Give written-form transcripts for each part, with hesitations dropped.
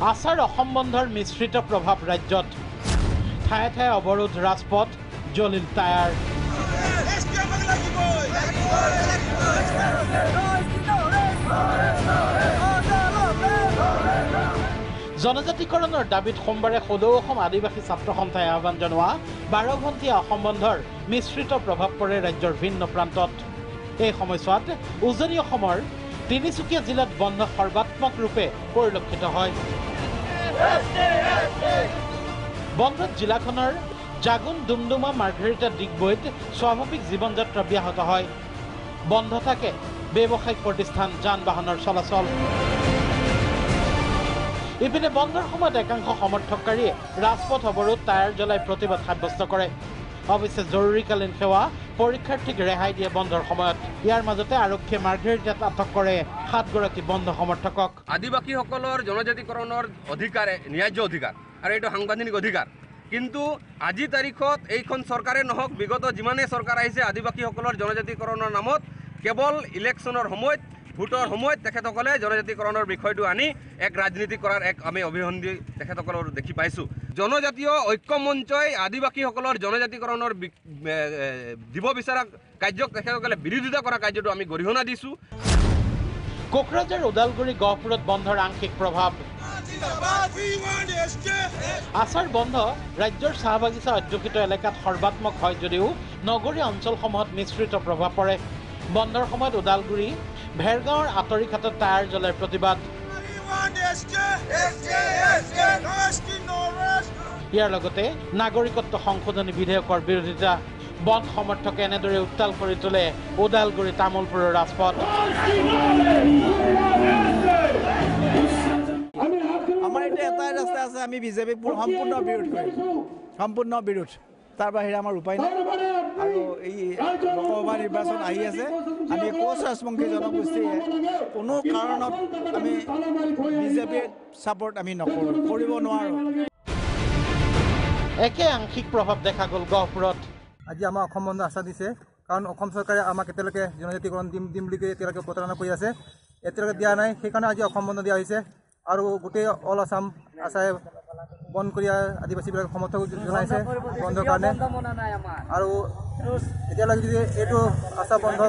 আছাৰ অসম বন্ধৰ মিশ্ৰিত প্ৰভাৱ ৰাজ্যত ঠায়ে ঠায়ে অৱৰোধ ৰাজপথ জ্বলিল টায়াৰ জনজাতিকৰণৰ দাবীত সোমবাৰে সদৌ অসম আদিবাসী ছাত্ৰ সন্থাই আহ্বান জনোৱা 12 ঘণ্টীয়া অসম বন্ধৰ মিশ্ৰিত প্ৰভাৱ পৰে ৰাজ্যৰ ভিন্ন প্ৰান্তত এই সময়ছোৱাত উজনি অসমৰ তিনিচুকীয়া জিলাত বন্ধ সৰ্বাত্মক ৰূপে পৰিলক্ষিত হয় বন্ধত জিলাখনৰ জাগুন ডুমডুমা মাৰ্ঘেৰিটা ডিগবৈত স্বাভাৱিক জীৱন যাত্ৰা ব্যাহত হয় বন্ধ থাকে ব্যৱসায়িক প্ৰতিষ্ঠান যান বাহনৰ চলাচল ইপিনে বন্ধৰ সময়ত একাংশ সমৰ্থককাৰীয়ে ৰাজপথ অৱৰোধ টায়াৰ জ্বলাই প্ৰতিবাদ সাব্যস্ত কৰে অৱশ্যে জৰুৰীকালীন সেৱা পৰীক্ষাৰ্থীক ৰেহাই দিয়ে বন্ধৰ সময়ত ইয়াৰ মাজতে আৰক্ষীয়ে মাৰ্ঘেৰিটাত আটক কৰে 7 গৰাকী বন্ধ সমৰ্থকক আদিবাসীসকলৰ জনজাতিকৰণৰ অধিকাৰ ন্যায্য অধিকাৰ আৰু এইটো সাংবিধানিক অধিকাৰ কিন্তু আজি তাৰিখত এইখন চৰকাৰে নহওক বিগত যিমানে চৰকাৰ আহিছে আদিবাসীসকলৰ জনজাতিকৰণৰ নামত কেৱল ইলেকশ্যনৰ সময়ত ভোটৰ সময়ত তেখেতসকলে জনজাতিকৰণৰ বিষয়টো আনি এক ৰাজনীতি কৰাৰ এক আমি অভিসন্ধি তেখেতসকলৰ দেখি পাইছোঁ জনজাতীয় ঐক্য মঞ্চই আদিবাসীসকলৰ জনজাতিকৰণৰ দিব বিচৰা কাৰ্যক তেখেতসকলে বিৰোধিতা কৰা কাৰ্যটো আমি গৰিহণা দিছোঁ কোকৰাঝাৰ ওদালগুৰি গহপুৰত বন্ধৰ আংশিক প্ৰভাৱ আছাৰ বন্ধ ৰাজ্যৰ চাহ বাগিচা অধ্যুষিত এলেকাত সৰ্বাত্মক হয় যদিও নগৰীয়া অঞ্চলসমূহত মিশ্ৰিত প্ৰভাৱ পৰে বন্ধৰ সময়ত ওদালগুৰি ভেৰগাঁৱৰ আঁতৰিঘাটত টায়াৰ জ্বলাই প্ৰতিবাদ ইয়াৰ লগতে নাগৰিকত্ব সংশোধনী বিধেয়কৰ বিৰোধিতা বন্ধ সমৰ্থকে এনেদৰে উত্তাল কৰি তোলে ওদালগুৰি তামোলপুৰৰ ৰাজপথ আমাৰ এটাই ৰাস্তা আছে আমি বিজেপি সম্পূৰ্ণ বিৰোধ তাৰ বাহিৰে আমাৰ উপায় নাই আৰু এই লোকসভা নিৰ্বাচন আহি আছে আমি কোচ ৰাজবংশী জনগোষ্ঠীয়ে কোনো কাৰণত আমি বিজেপিৰ ছাপোৰ্ট আমি কৰিব নোৱাৰোঁ একে আংশিক প্ৰভাৱ দেখা গ'ল গহপুৰত আজি আমাৰ অসম বন্ধ আশ্বাস দিছে কাৰণ অসম চৰকাৰে আমাক এতিয়ালৈকে জনজাতিকৰণ দিম বুলি এতিয়ালৈকে প্ৰতাৰণা কৰি আছে এতিয়ালৈকে দিয়া নাই সেইকাৰণে আজি অসম বন্ধ দিয়া হৈছে আৰু গোটেই অল আছাম আছাই বন্ধ কৰি আদিবাসীবিলাক সমৰ্থক জনাইছে বন্ধৰ কাৰণে আৰু এতিয়ালৈকে যদি এইটো আশা বন্ধ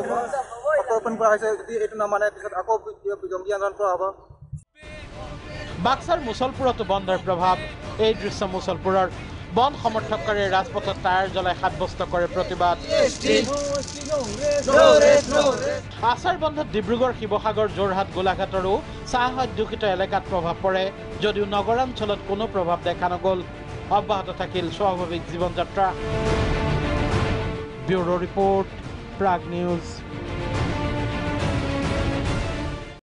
প্ৰত্যাৰ্পণ কৰা হৈছে যদি এইটো নামানে পিছত আকৌ জংগী আন্দোলন কৰা হ'ব বাক্সাৰ মুছলপুৰতো বন্ধৰ প্ৰভাৱ এই দৃশ্য মুছলপুৰৰ বন্ধ সমৰ্থককাৰীয়ে ৰাজপথত টায়াৰ জ্বলাই সাব্যস্ত কৰে প্ৰতিবাদ আছাৰ বন্ধত ডিব্ৰুগড় শিৱসাগৰ যোৰহাট গোলাঘাটৰো চাহ অধ্যুষিত এলেকাত প্ৰভাৱ পৰে যদিও নগৰাঞ্চলত কোনো প্ৰভাৱ দেখা নগ'ল অব্যাহত থাকিল স্বাভাৱিক জীৱন যাত্ৰা ব্যুৰো ৰিপৰ্ট প্ৰাগ নিউজ